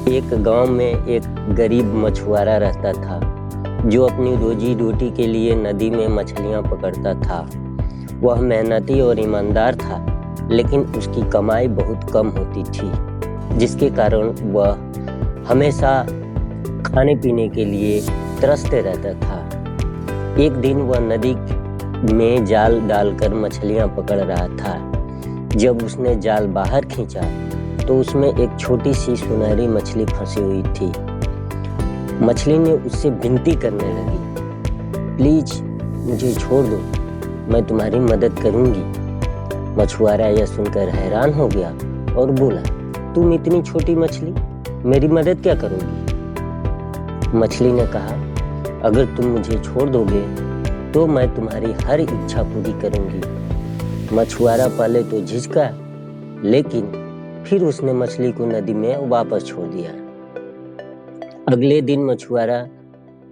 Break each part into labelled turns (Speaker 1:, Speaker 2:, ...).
Speaker 1: एक गांव में एक गरीब मछुआरा रहता था जो अपनी रोजी रोटी के लिए नदी में मछलियां पकड़ता था। वह मेहनती और ईमानदार था, लेकिन उसकी कमाई बहुत कम होती थी, जिसके कारण वह हमेशा खाने पीने के लिए तरसते रहता था। एक दिन वह नदी में जाल डालकर मछलियां पकड़ रहा था। जब उसने जाल बाहर खींचा तो उसमें एक छोटी सी सुनहरी मछली फंसी हुई थी। मछली ने उससे विनती करने लगी, प्लीज मुझे छोड़ दो, मैं तुम्हारी मदद करूंगी। मछुआरा यह सुनकर हैरान हो गया और बोला, तुम इतनी छोटी मछली, मेरी मदद क्या करोगी? मछली ने कहा, अगर तुम मुझे छोड़ दोगे तो मैं तुम्हारी हर इच्छा पूरी करूंगी। मछुआरा पहले तो झिझका, लेकिन फिर उसने मछली को नदी में वापस छोड़ दिया। अगले दिन मछुआरा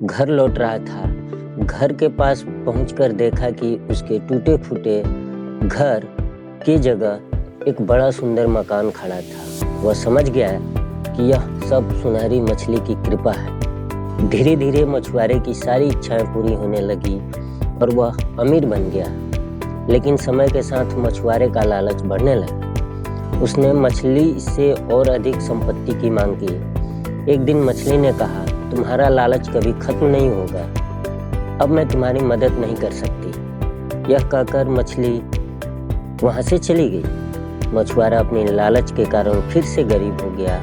Speaker 1: घर लौट रहा था। घर के पास पहुंचकर देखा कि उसके टूटे फूटे घर की जगह एक बड़ा सुंदर मकान खड़ा था। वह समझ गया कि यह सब सुनहरी मछली की कृपा है। धीरे धीरे मछुआरे की सारी इच्छाएं पूरी होने लगी और वह अमीर बन गया। लेकिन समय के साथ मछुआरे का लालच बढ़ने लगा। उसने मछली से और अधिक संपत्ति की मांग की। एक दिन मछली ने कहा, तुम्हारा लालच कभी खत्म नहीं होगा, अब मैं तुम्हारी मदद नहीं कर सकती। यह कहकर मछली वहां से चली गई। मछुआरा अपने लालच के कारण फिर से गरीब हो गया,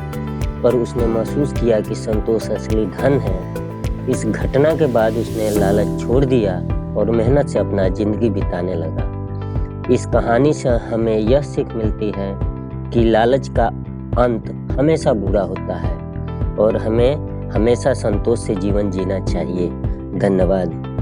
Speaker 1: पर उसने महसूस किया कि संतोष असली धन है। इस घटना के बाद उसने लालच छोड़ दिया और मेहनत से अपना जिंदगी बिताने लगा। इस कहानी से हमें यह सीख मिलती है कि लालच का अंत हमेशा बुरा होता है और हमें हमेशा संतोष से जीवन जीना चाहिए। धन्यवाद।